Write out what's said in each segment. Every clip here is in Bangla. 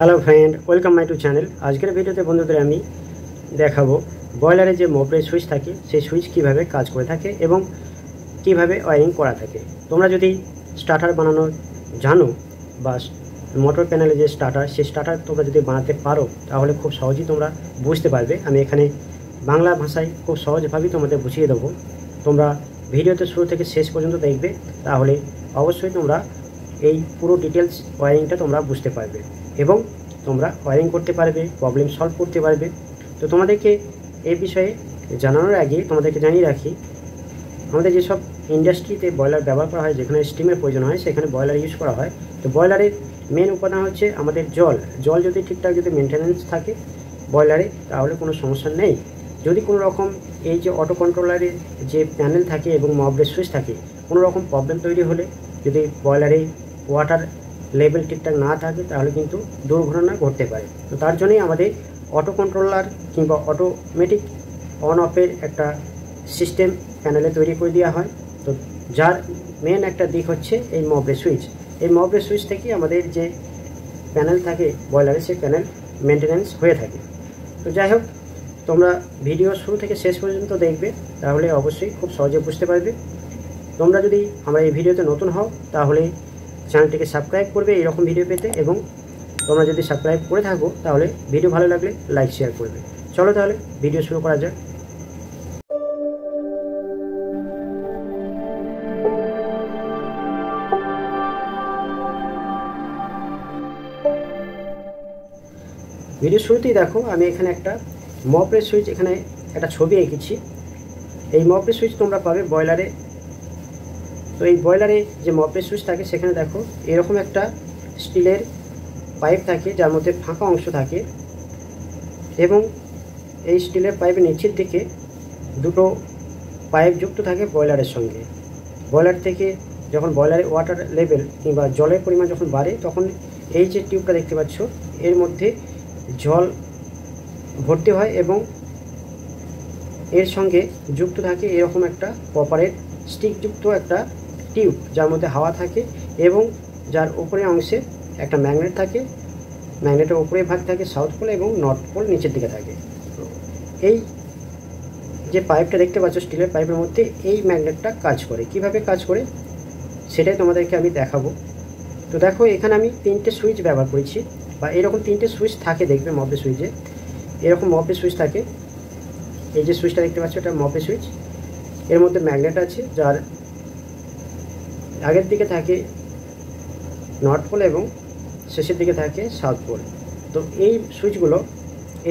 Hello friend, welcome my to channel. আজকের ভিডিওতে বন্ধুদের আমি দেখাবো বয়লারে যে মোটরের সুইচ থাকে সেই সুইচ কিভাবে কাজ করে থাকে এবং কিভাবে ওয়্যারিং করা থাকে। তোমরা যদি স্টার্টার বানানো জানো বা মোটর প্যানেলে যে স্টার্টার সেই স্টার্টার তোমরা যদি বানাতে পারো তাহলে খুব সহজেই তোমরা বুঝতে পারবে। আমি এখানে বাংলা ভাষায় খুব সহজভাবেই তোমাদের বুঝিয়ে দেবো। তোমরা ভিডিওতে শুরু থেকে শেষ পর্যন্ত দেখবে, তাহলে অবশ্যই তোমরা এই পুরো ডিটেলস ওয়্যারিংটা তোমরা বুঝতে পারবে এবং তোমরা ওয়্যারিং করতে পারবে, প্রবলেম সলভ করতে পারবে। তো তোমাদেরকে এই বিষয়ে জানানোর আগে তোমাদেরকে জানিয়ে রাখি, আমাদের যেসব ইন্ডাস্ট্রিতে বয়লার ব্যবহার করা হয়, যেখানে স্টিমের প্রয়োজন হয় সেখানে বয়লার ইউজ করা হয়। তো বয়লারের মেন উপাদান হচ্ছে আমাদের জল যদি ঠিকঠাক যদি মেনটেন্যান্স থাকে বয়লারে তাহলে কোনো সমস্যা নেই। যদি কোনো রকম এই যে অটো কন্ট্রোলারের যে প্যানেল থাকে এবং মবরের সুইচ থাকে, কোনো রকম প্রবলেম তৈরি হলে যদি বয়লারে ওয়াটার লেভেল ঠিকঠাক না থাকে তাহলে কিন্তু দুর্ঘটনা ঘটতে পারে। তো তার জন্যই আমাদের অটো কন্ট্রোলার কিংবা অটোমেটিক অন অফের একটা সিস্টেম প্যানেলে তৈরি করে দেওয়া হয়। তো যার মেন একটা দিক হচ্ছে এই মবরের সুইচ। এই মবরের সুইচ থেকে আমাদের যে প্যানেল থাকে বয়লারে সেই প্যানেল মেনটেন্যান্স হয়ে থাকে। তো যাই হোক, তোমরা ভিডিও শুরু থেকে শেষ পর্যন্ত দেখবে, তাহলে অবশ্যই খুব সহজে বুঝতে পারবে। তোমরা যদি আমার এই ভিডিওতে নতুন হও তাহলে চ্যানেলটিকে সাবস্ক্রাইব করবে এরকম ভিডিও পেতে, এবং তোমরা যদি সাবস্ক্রাইব করে থাকো তাহলে ভিডিও ভালো লাগলে লাইক শেয়ার করবে। চলো তাহলে ভিডিও শুরু করা যাক। ভিডিও শুরুতেই দেখো, আমি এখানে একটা মপরের সুইচ, এখানে একটা ছবি এঁকেছি। এই মপরের সুইচ তোমরা পাবে বয়লারে। তো এই বয়লারে যে মপরের সুইচ থাকে সেখানে দেখো এরকম একটা স্টিলের পাইপ থাকে যার মধ্যে ফাঁকা অংশ থাকে, এবং এই স্টিলের পাইপের নিচের দিকে দুটো পাইপ যুক্ত থাকে বয়লারের সঙ্গে। বয়লার থেকে যখন বয়লারে ওয়াটার লেভেল কিংবা জলের পরিমাণ যখন বাড়ে তখন এই যে টিউবটা দেখতে পাচ্ছ এর মধ্যে জল ভর্তি হয় এবং এর সঙ্গে যুক্ত থাকে এরকম একটা কপারের স্টিকযুক্ত একটা টিউব যার মধ্যে হাওয়া থাকে এবং যার উপরের অংশে একটা ম্যাগনেট থাকে। ম্যাগনেটের উপরে ভাগ থাকে সাউথ পোল এবং নর্থ পোল নিচের দিকে থাকে। এই যে পাইপটা দেখতে পাচ্ছ স্টিলের পাইপের মধ্যে এই ম্যাগনেটটা কাজ করে। কিভাবে কাজ করে সেটাই তোমাদেরকে আমি দেখাবো। তো দেখো, এখানে আমি তিনটে সুইচ ব্যবহার করেছি, বা এরকম তিনটে সুইচ থাকে দেখবে মপের সুইচে। এরকম মপের সুইচ থাকে। এই যে সুইচটা দেখতে পাচ্ছ এটা মপের সুইচ। এর মধ্যে ম্যাগনেট আছে যার আগের দিকে থাকে নর্থ পোল এবং শেষের দিকে থাকে সাউথ পোল। তো এই সুইচগুলো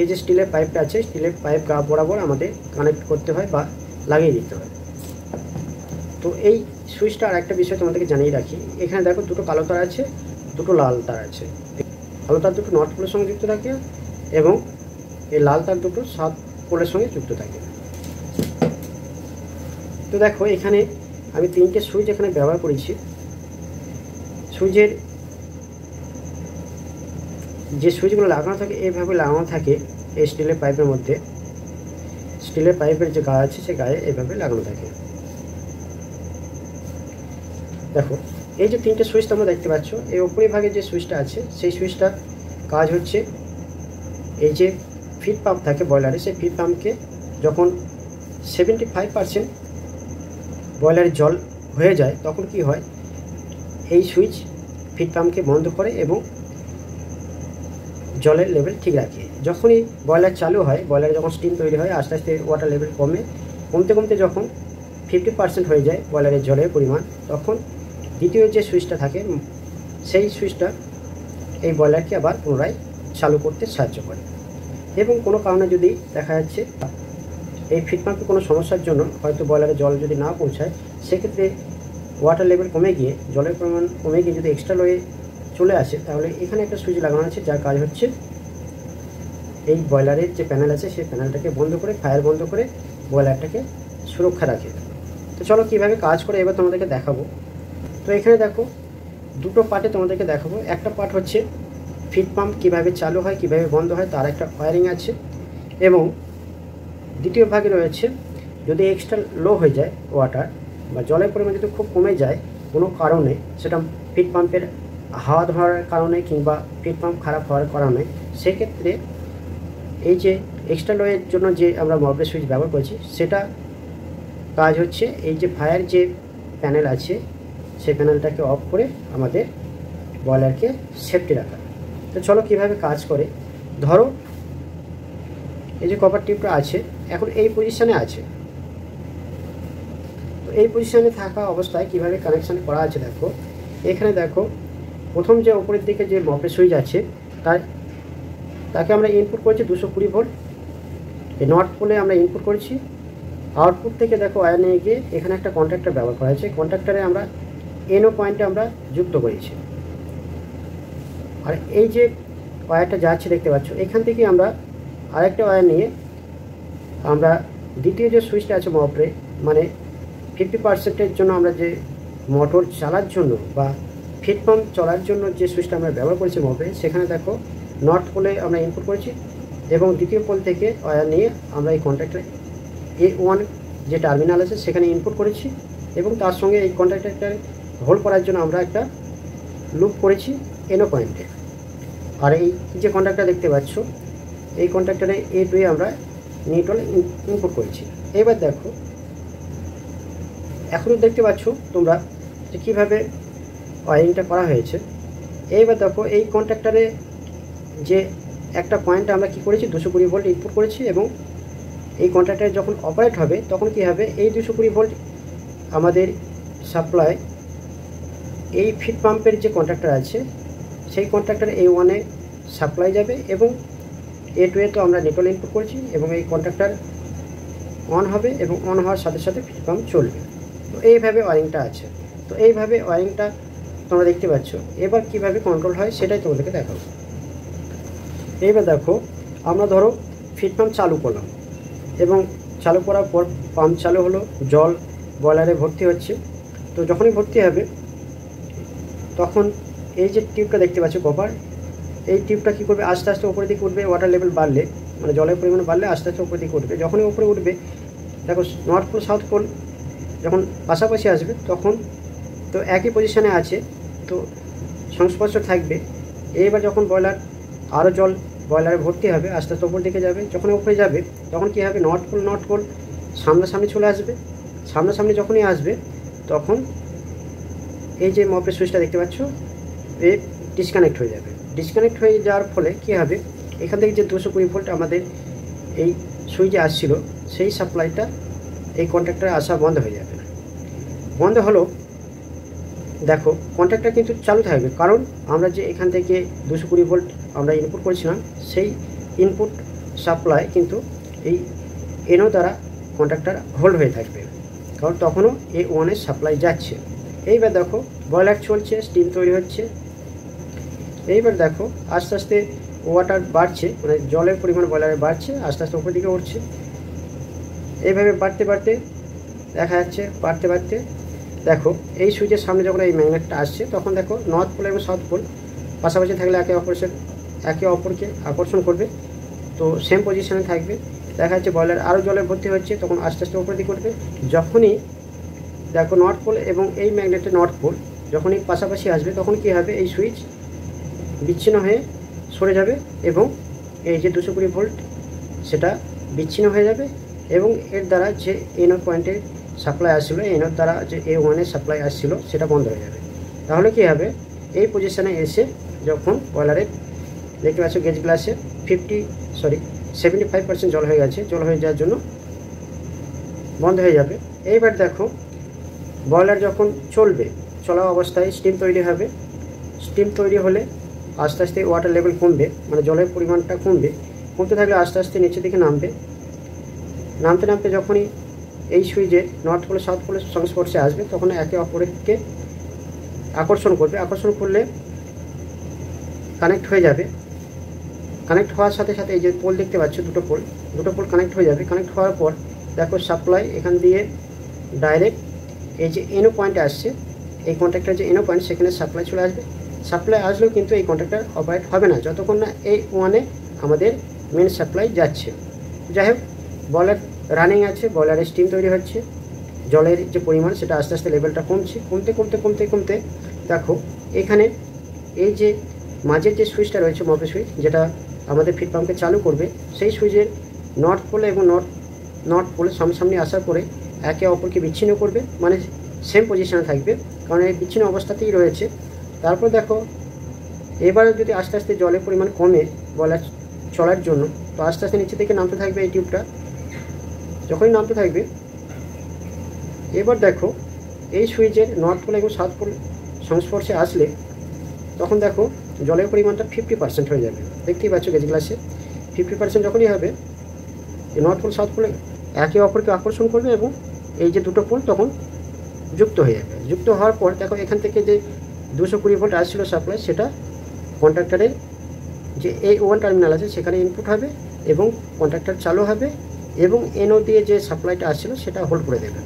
এই যে স্টিলের পাইপটা আছে, স্টিলের পাইপ গা বরাবর আমাদের কানেক্ট করতে হয় বা লাগিয়ে দিতে হয়। তো এই সুইচটা আর একটা বিষয় তোমাদেরকে জানিয়ে রাখি, এখানে দেখো দুটো কালো তার আছে, দুটো লাল তার আছে। কালো তার দুটো নর্থ পোলের সঙ্গে যুক্ত থাকে এবং এই লাল তার দুটো সাউথ পোলের সঙ্গে যুক্ত থাকে। তো দেখো, এখানে আমি তিনটে সুইচ এখানে ব্যবহার করেছি। সুইচের যে সুইচগুলো লাগানো থাকে এইভাবে লাগানো থাকে এই স্টিলের পাইপের মধ্যে। স্টিলের পাইপের যে গায়ে আছে সে গায়ে এইভাবে লাগানো থাকে। দেখো, এই যে তিনটে সুইচ তোমরা দেখতে পাচ্ছ, এই উপরে ভাগে যে সুইচটা আছে সেই সুইচটার কাজ হচ্ছে এই যে ফিড পাম্প থাকে বয়লারে, সেই ফিড পাম্পকে যখন 75% বয়লারে জল হয়ে যায় তখন কি হয়, এই সুইচ ফিড পাম্পকে বন্ধ করে এবং জলের লেভেল ঠিক রাখে। যখনই বয়লার চালু হয়, বয়লারে যখন স্টিম তৈরি হয় আস্তে আস্তে ওয়াটার লেভেল কমতে কমতে যখন 50% হয়ে যায় বয়লারের জলের পরিমাণ, তখন দ্বিতীয় যে সুইচটা থাকে সেই সুইচটা এই বয়লারকে আবার পুনরায় চালু করতে সাহায্য করে। এবং কোনো কারণে যদি দেখা যাচ্ছে এই ফিড পাম্পে কোনো সমস্যার জন্য হয়তো বয়লারে জল যদি না পৌঁছায়, সেক্ষেত্রে ওয়াটার লেভেল কমে গিয়ে জলের পরিমাণ কমে গিয়ে যদি এক্সট্রা লোয়ে চলে আসে, তাহলে এখানে একটা সুইচ লাগানো আছে যার কাজ হচ্ছে এই বয়লারের যে প্যানেল আছে সেই প্যানেলটাকে বন্ধ করে, ফায়ার বন্ধ করে বয়লারটাকে সুরক্ষা রাখে। তো চলো কীভাবে কাজ করে এবার তোমাদেরকে দেখাবো। তো এখানে দেখো দুটো পার্টে তোমাদেরকে দেখাবো। একটা পার্ট হচ্ছে ফিড পাম্প কীভাবে চালু হয় কীভাবে বন্ধ হয় তার একটা ওয়্যারিং আছে, এবং দ্বিতীয় ভাগে রয়েছে যদি এক্সট্রা লো হয়ে যায় ওয়াটার বা জলের পরিমাণ যদি খুব কমে যায় কোনো কারণে, সেটা ফিড পাম্পের হাওয়া ধরার কারণে কিংবা ফিড পাম্প খারাপ হওয়ার কারণে সেক্ষেত্রে এই যে এক্সট্রা লোয়ের জন্য যে আমরা মপের সুইচ ব্যবহার করছি সেটা কাজ হচ্ছে এই যে ফায়ার যে প্যানেল আছে সেই প্যানেলটাকে অফ করে আমাদের বয়লারকে সেফটি রাখা। তো চলো কীভাবে কাজ করে। ধরো এই যে কপার টিউবটা আছে এখন এই পজিশানে আছে, তো এই পজিশানে থাকা অবস্থায় কিভাবে কানেকশান করা আছে দেখো। এখানে দেখো প্রথম যে ওপরের দিকে যে মপের সুইচ আছে তাকে আমরা ইনপুট করেছি 220 ভোল্ট। এই নর্থ পোলে আমরা ইনপুট করেছি। আউটপুট থেকে দেখো ওয়্যার নিয়ে গিয়ে এখানে একটা কন্ট্যাক্টর ব্যবহার করা হয়েছে। কন্ট্যাক্টরে আমরা এনও পয়েন্টে আমরা যুক্ত করেছি। আর এই যে ওয়্যারটা যাচ্ছে দেখতে পাচ্ছ, এখান থেকে আমরা আরেকটা ওয়্যার নিয়ে আমরা দ্বিতীয় যে সুইচটা আছে মপরে, মানে 50%-এর জন্য আমরা যে মোটর চালার জন্য বা ফিড পাম্প চলার জন্য যে সুইচটা আমরা ব্যবহার করেছি মপে, সেখানে দেখো নর্থ পোলে আমরা ইনপুট করেছি এবং দ্বিতীয় পোল থেকে ওয়্যার নিয়ে আমরা এই কন্ট্যাক্টর A1 যে টার্মিনাল আছে সেখানে ইনপুট করেছি এবং তার সঙ্গে এই কন্ট্যাক্টরটা হোল্ড করার জন্য আমরা একটা লুপ করেছি এনও পয়েন্টে। আর এই যে কন্ট্যাক্টর দেখতে পাচ্ছ এই কন্ট্যাক্টরে A2 আমরা নিউট্রাল ইনপুট করেছি। এবার দেখো এখনও দেখতে পাচ্ছ তোমরা যে কীভাবে ওয়্যারিংটা করা হয়েছে। এইবার দেখো এই কন্ট্যাক্টরে যে একটা পয়েন্টে আমরা কি করেছি 220 ভোল্ট ইনপুট করেছি এবং এই কন্ট্যাক্টর যখন অপারেট হবে তখন কি হবে এই 220 ভোল্ট আমাদের সাপ্লাই এই ফিড পাম্পের যে কন্ট্যাক্টর আছে সেই কন্ট্যাক্টর A1-এ সাপ্লাই যাবে এবং A2-এ তো আমরা নিউট্রাল ইনপুট করেছি এবং এই কন্ট্যাক্টর অন হবে এবং অন হওয়ার সাথে সাথে ফিড পাম্প চলবে। তো এইভাবে ওয়্যারিংটা আছে। তো এইভাবে ওয়্যারিংটা তোমরা দেখতে পাচ্ছ। এবার কিভাবে কন্ট্রোল হয় সেটাই তোমাদেরকে দেখাবো। এইবার দেখো আমরা ধরো ফিড পাম্প চালু করলাম এবং চালু করার পর পাম্প চালু হলো, জল বয়লারে ভর্তি হচ্ছে। তো যখনই ভর্তি হবে তখন এই যে টিউবটা দেখতে পাচ্ছ কপার, এই টিউবটা কী করবে আস্তে আস্তে উপরের দিকে উঠবে। ওয়াটার লেভেল বাড়লে মানে জলের পরিমাণ বাড়লে আস্তে আস্তে উপরের দিকে উঠবে। যখনই উপরে উঠবে দেখো নর্থ পোল সাউথ পোল যখন পাশাপাশি আসবে তখন তো একই পজিশানে আছে, তো সংস্পর্শ থাকবে। এইবার যখন বয়লার আরও জল বয়লারে ভর্তি হবে আস্তে আস্তে উপর দিকে যাবে, যখন উপরে যাবে তখন কী হবে নর্থ পোল সামনাসামনি চলে আসবে। সামনাসামনি যখনই আসবে তখন এই যে মপের সুইচটা দেখতে পাচ্ছ এ ডিসকানেক্ট হয়ে যাবে। ডিসকানেক্ট হয়ে যাওয়ার ফলে কী হবে এখান থেকে যে 220 ভোল্ট আমাদের এই সুইচে আসছিল সেই সাপ্লাইটা এই কন্ট্যাক্টরে আসা বন্ধ হয়ে যাবে। বন্ধ হলো দেখো কন্ট্যাক্টর কিন্তু চালু থাকবে, কারণ আমরা যে এখান থেকে 220 ভোল্ট আমরা ইনপুট করেছিলাম সেই ইনপুট সাপ্লাই কিন্তু এই এনও দ্বারা কন্ট্যাক্টর হোল্ড হয়ে থাকবে, কারণ তখনও A1-এর সাপ্লাই যাচ্ছে। এইবার দেখো বয়লার চলছে, স্টিম তৈরি হচ্ছে। এইবার দেখো আস্তে আস্তে ওয়াটার বাড়ছে, মানে জলের পরিমাণ বয়লারে বাড়ছে, আস্তে আস্তে উপর দিকে উঠছে। এইভাবে বাড়তে বাড়তে দেখা যাচ্ছে বাড়তে বাড়তে দেখো এই সুইচের সামনে যখন এই ম্যাগনেটটা আসছে তখন দেখো নর্থ পোল এবং সাউথ পোল পাশাপাশি থাকলে একে অপরকে আকর্ষণ করবে, তো সেম পজিশনে থাকবে। দেখা যাচ্ছে বয়লার আরও জলে ভর্তি হচ্ছে, তখন আস্তে আস্তে উপর দিকে উঠবে। যখনই দেখো নর্থ পোল এবং এই ম্যাগনেটের নর্থ পোল যখনই পাশাপাশি আসবে তখন কী হবে এই সুইচ বিচ্ছিন্ন হয়ে সরে যাবে এবং এই যে 220 ভোল্ট সেটা বিচ্ছিন্ন হয়ে যাবে এবং এর দ্বারা যে এনও পয়েন্টের সাপ্লাই আসছিলো, এনওর দ্বারা যে A1-এর সাপ্লাই আসছিল সেটা বন্ধ হয়ে যাবে। তাহলে কী হবে এই পজিশানে এসে যখন বয়লারে দেখতে পাচ্ছ গেজ গ্লাসে 75% জল হয়ে গেছে, জল হয়ে যাওয়ার জন্য বন্ধ হয়ে যাবে। এইবার দেখো বয়লার যখন চলা অবস্থায় স্টিম তৈরি হবে। স্টিম তৈরি হলে আস্তে আস্তে ওয়াটার লেভেল কমবে, মানে জলের পরিমাণটা কমতে থাকলে আস্তে আস্তে নিচের দিকে নামতে নামতে যখনই এই সুইচে নর্থ পোল সাউথ পোলের সংস্পর্শে আসবে তখন একে অপরকে আকর্ষণ করলে কানেক্ট হয়ে যাবে। কানেক্ট হওয়ার সাথে সাথে এই যে পোল দেখতে পাচ্ছ দুটো পোল কানেক্ট হয়ে যাবে। কানেক্ট হওয়ার পর দেখো সাপ্লাই এখান দিয়ে ডাইরেক্ট এই যে এনও পয়েন্টে আসছে, এই কন্ট্যাক্টর যে এনও পয়েন্ট সেখানে সাপ্লাই চলে আসবে। সাপ্লাই আসলেও কিন্তু এই কন্ট্যাক্টর অপারেট হবে না যতক্ষণ না A1-এ আমাদের মেন সাপ্লাই যাচ্ছে। যাই হোক বয়লার রানিং আছে, বয়লারে স্টিম তৈরি হচ্ছে, জলের যে পরিমাণ সেটা আস্তে আস্তে লেভেলটা কমতে দেখো এখানে এই যে মাঝের যে সুইচটা রয়েছে মপের সুইচ, যেটা আমাদের ফিড পাম্পকে চালু করবে, সেই সুইচের নর্থ পোল এবং নর্থ পোল সামনাসামনি আসার পরে একে অপরকে বিচ্ছিন্ন করবে, মানে সেম পজিশনে থাকবে, কারণ এই বিচ্ছিন্ন অবস্থাতেই রয়েছে। তারপর দেখো এবার যদি আস্তে আস্তে জলের পরিমাণ কমে বয়লার চলার জন্য, তো আস্তে আস্তে নিচে থেকে নামতে থাকবে এই টিউবটা। যখনই নামতে থাকবে, এবার দেখো এই সুইচের নর্থ পোল এবং সাউথ পোল সংস্পর্শে আসলে তখন দেখো জলের পরিমাণটা 50% হয়ে যাবে। দেখতেই পাচ্ছ গেজ গ্লাসে 50% যখনই হবে, নর্থ পোল সাউথ পোলে একে অপরকে আকর্ষণ করবে এবং এই যে দুটো পোল তখন যুক্ত হয়ে যাবে। যুক্ত হওয়ার পর দেখো এখান থেকে যে 220 ভোল্ট আসছিল সাপ্লাই, সেটা কন্ট্রাক্টরের যে A1 টার্মিনাল আছে সেখানে ইনপুট হবে এবং কন্ট্রাক্টর চালু হবে এবং NO দিয়ে যে সাপ্লাইটা আসছিল সেটা হোল্ড করে দেবে।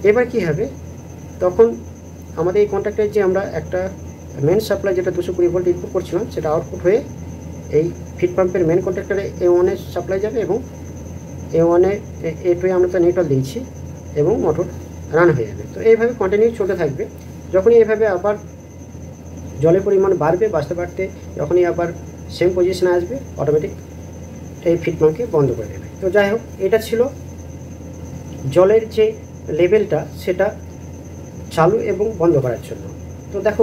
এবার কি হবে, তখন আমাদের এই কন্ট্রাক্টরের যে আমরা একটা মেন সাপ্লাই যেটা 220 ভোল্ট ইনপুট করছিলাম, সেটা আউটপুট হয়ে এই ফিড পাম্পের মেন কন্ট্রাক্টরে A1 এর সাপ্লাই যাবে এবং A1 এ A2 এ আমরা তো নিউট্রাল দিয়েছি এবং মোটর রান হয়ে যাবে। তো এইভাবে কন্টিনিউ চলতে থাকবে। যখনই এইভাবে আবার জলের পরিমাণ বাড়তে বাড়তে যখনই আবার সেম পজিশনে আসবে, অটোমেটিক এই ফিড পাম্পকে বন্ধ করে দেবে। তো যাই হোক, এটা ছিল জলের যে লেভেলটা সেটা চালু এবং বন্ধ করার জন্য। তো দেখো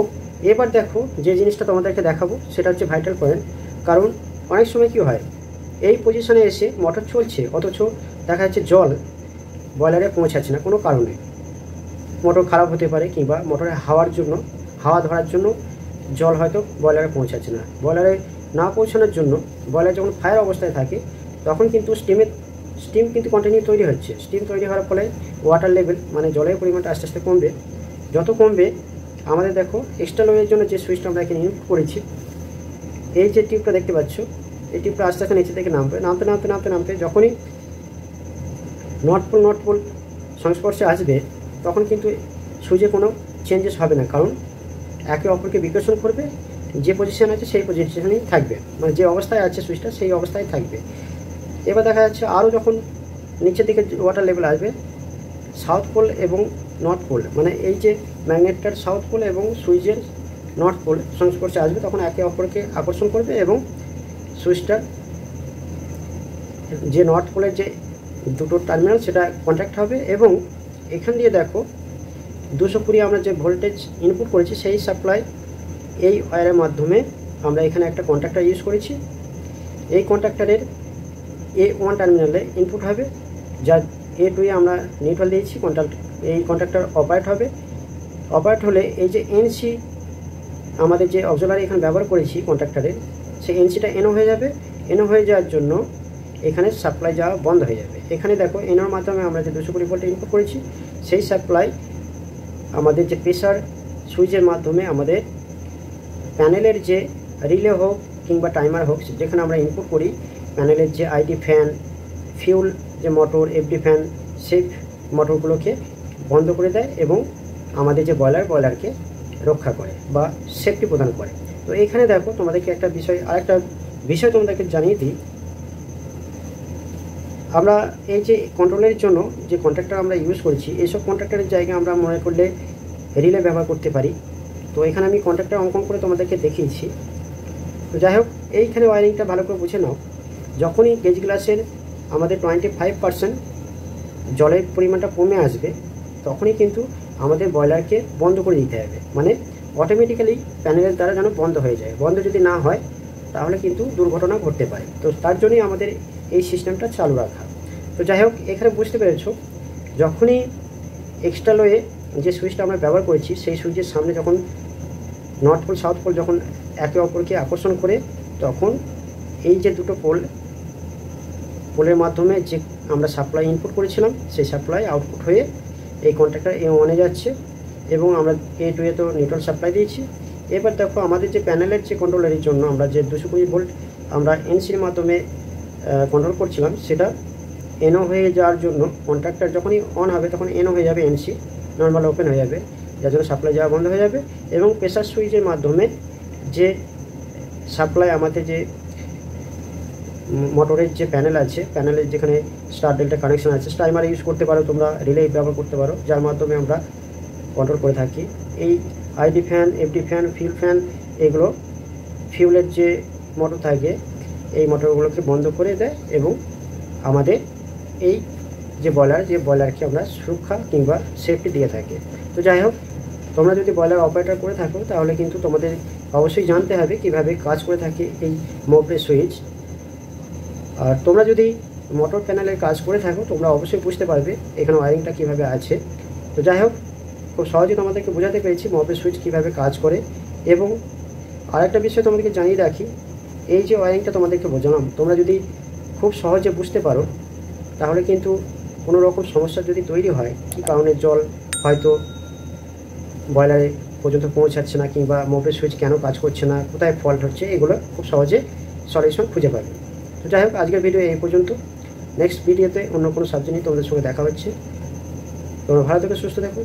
এবার দেখো যে জিনিসটা তোমাদেরকে দেখাবো সেটা হচ্ছে ভাইটাল পয়েন্ট। কারণ অনেক সময় কি হয়, এই পজিশনে এসে মোটর চলছে অথচ দেখা যাচ্ছে জল বয়লারে পৌঁছাচ্ছে না কোনো কারণে। মোটর খারাপ হতে পারে কিংবা মোটরে হাওয়া ধরার জন্য জল হয়তো বয়লারে পৌঁছাচ্ছে না। বয়লারে না পৌঁছানোর জন্য বয়লার যখন ফায়ার অবস্থায় থাকে তখন কিন্তু স্টিম কিন্তু কন্টিনিউ তৈরি হচ্ছে। স্টিম তৈরি হওয়ার ফলে ওয়াটার লেভেল মানে জলের পরিমাণটা আস্তে আস্তে কমবে। যত কমবে আমাদের দেখো এক্সট্রা লোয়ের জন্য যে সুইচটা আমরা এখানে ইনপুট করেছি, এই যে টিউবটা দেখতে পাচ্ছ, এই টিউবটা আস্তে আস্তে নিচে থেকে নামতে যখনই নর্থ পোল সংস্পর্শে আসবে তখন কিন্তু সুইচে কোনো চেঞ্জেস হবে না, কারণ একে অপরকে বিকর্ষণ করবে। যে পজিশন আছে সেই পজিশনেই থাকবে, মানে যে অবস্থায় আছে সুইচটা সেই অবস্থায় থাকবে। এবার দেখা যাচ্ছে আরও যখন নিচের দিকে ওয়াটার লেভেল আসবে, সাউথ পোল এবং নর্থ পোল মানে এই যে ম্যাগনেটটার সাউথ পোল এবং সুইচের নর্থ পোল সংস্পর্শে আসবে, তখন একে অপরকে আকর্ষণ করবে এবং সুইচটা যে নর্থ পোলের যে দুটো টার্মিনাল সেটা কন্ট্যাক্ট হবে এবং এখান দিয়ে দেখো 220 আমরা যে ভোল্টেজ ইনপুট করেছি সেই সাপ্লাই এই ওয়্যারের মাধ্যমে আমরা এখানে একটা কন্ট্যাক্টর ইউজ করেছি। এই কন্ট্যাক্টরের A1 টার্মিনালে ইনপুট হবে, যা A2 এ আমরা নিউট্রাল দিয়েছি। এই কন্ট্যাক্টর অপারেট হলে এই যে NC আমাদের যে অক্সিলারি এখানে ব্যবহার করেছি কন্ট্যাক্টরের, সেই NCটা NO হয়ে যাবে। NO হয়ে যাওয়ার জন্য এখানে সাপ্লাই যাওয়া বন্ধ হয়ে যাবে। এখানে দেখো NOর মাধ্যমে আমরা যে 220 ভোল্ট ইনপুট করেছি সেই সাপ্লাই আমাদের যে প্রেসার সুইচের মাধ্যমে আমাদের প্যানেলের যে রিলে হোক কিংবা টাইমার হোক, যেখানে আমরা ইনপুট করি, প্যানেলের যে ID ফ্যান, ফিউল যে মোটর, FD ফ্যান, সেই মোটরগুলোকে বন্ধ করে দেয় এবং আমাদের যে বয়লারকে রক্ষা করে বা সেফটি প্রদান করে। তো এখানে দেখো তোমাদেরকে আরেকটা বিষয় তোমাদেরকে জানিয়ে দিই। আমরা এই যে কন্ট্রোলের জন্য যে কন্ট্রাক্টর আমরা ইউজ করেছি, এইসব কন্ট্রাক্টরের জায়গায় আমরা মনে করলে রিলে ব্যবহার করতে পারি। তো এখানে আমি কন্ট্রাক্টর অঙ্কন করে তোমাদেরকে দেখিয়েছি। তো যাই হোক, এইখানে ওয়ারিংটা ভালো করে বুঝে নাও। যখনই গেজ গ্লাসের আমাদের 25% জলের পরিমাণটা কমে আসবে তখনই কিন্তু আমাদের বয়লারকে বন্ধ করে দিতে হবে, মানে অটোমেটিক্যালি প্যানেলের দ্বারা যেন বন্ধ হয়ে যায়। বন্ধ যদি না হয় তাহলে কিন্তু দুর্ঘটনা ঘটতে পারে। তো তার জন্যই আমাদের এই সিস্টেমটা চালু রাখা। তো যাই হোক, এখানে বুঝতে পেরেছো, যখনই এক্সট্রা লোয়ে যে সুইচটা আমরা ব্যবহার করেছি সেই সুইচের সামনে যখন নর্থ পোল সাউথ পোল যখন একে অপরকে আকর্ষণ করে, তখন এই যে দুটো পোলের মাধ্যমে যে আমরা সাপ্লাই ইনপুট করেছিলাম সেই সাপ্লাই আউটপুট হয়ে এই কন্ট্রাক্টর A1 এ যাচ্ছে এবং আমরা A2 এ তো নিউট্রাল সাপ্লাই দিয়েছি। এবার দেখো আমাদের যে প্যানেলের যে কন্ট্রোলারের জন্য আমরা যে 220 ভোল্ট আমরা NCর মাধ্যমে কন্ট্রোল করছিলাম, সেটা NO হয়ে যাওয়ার জন্য কন্ট্রাক্টর যখনই অন হবে তখন NO হয়ে যাবে, NC নর্মাল ওপেন হয়ে যাবে, যার জন্য সাপ্লাই যাওয়া বন্ধ হয়ে যাবে এবং প্রেসার সুইচের মাধ্যমে যে সাপ্লাই আমাদের যে মোটরের যে প্যানেল আছে, প্যানেলের যেখানে স্টার ডেল্টা কানেকশন আছে, টাইমার ইউজ করতে পারো তোমরা, রিলে ব্যবহার করতে পারো, যার মাধ্যমে আমরা কন্ট্রোল করে থাকি। এই ID ফ্যান, FD ফ্যান, ফিল ফ্যান এগুলো ফিউলের যে মোটর থাকে এই মোটরগুলোকে বন্ধ করে দেয় এবং আমাদের এই যে বয়লারকে আমরা সুরক্ষা কিংবা সেফটি দিয়ে থাকে। তো যাই হোক, তোমরা যদি বয়লার অপারেটর করে থাকো তাহলে কিন্তু তোমাদের অবশ্যই জানতে হবে কিভাবে কাজ করে থাকে এই মোপ্রে সুইচ। আর তোমরা যদি মোটর প্যানেলের কাজ করে থাকো তোমরা অবশ্যই বুঝতে পারবে এখানে ওয়ারিংটা কীভাবে আছে। তো যাই হোক, খুব সহজে তোমাদেরকে বোঝাতে পেরেছি মোপ্রে সুইচ কীভাবে কাজ করে। এবং আরেকটা বিষয় তোমাদেরকে জানিয়ে রাখি, এই যে ওয়ারিংটা তোমাদেরকে বোঝালাম, তোমরা যদি খুব সহজে বুঝতে পারো তাহলে কিন্তু কোনো রকম সমস্যা যদি তৈরি হয়, কী কারণে জল হয়তো বয়লারে পর্যন্ত পৌঁছাচ্ছে না কিংবা মোপ্রে সুইচ কেন কাজ করছে না, কোথায় ফল্ট হচ্ছে, এগুলো খুব সহজে সলিউশন খুঁজে পাবে। তো যাই হোক, আজকের ভিডিও এই পর্যন্ত। নেক্সট ভিডিওতে অন্য কোনো সাবজেক্ট নিয়ে তোমাদের সঙ্গে দেখা হচ্ছে। তোমরা ভালো থেকো, সুস্থ থাকো।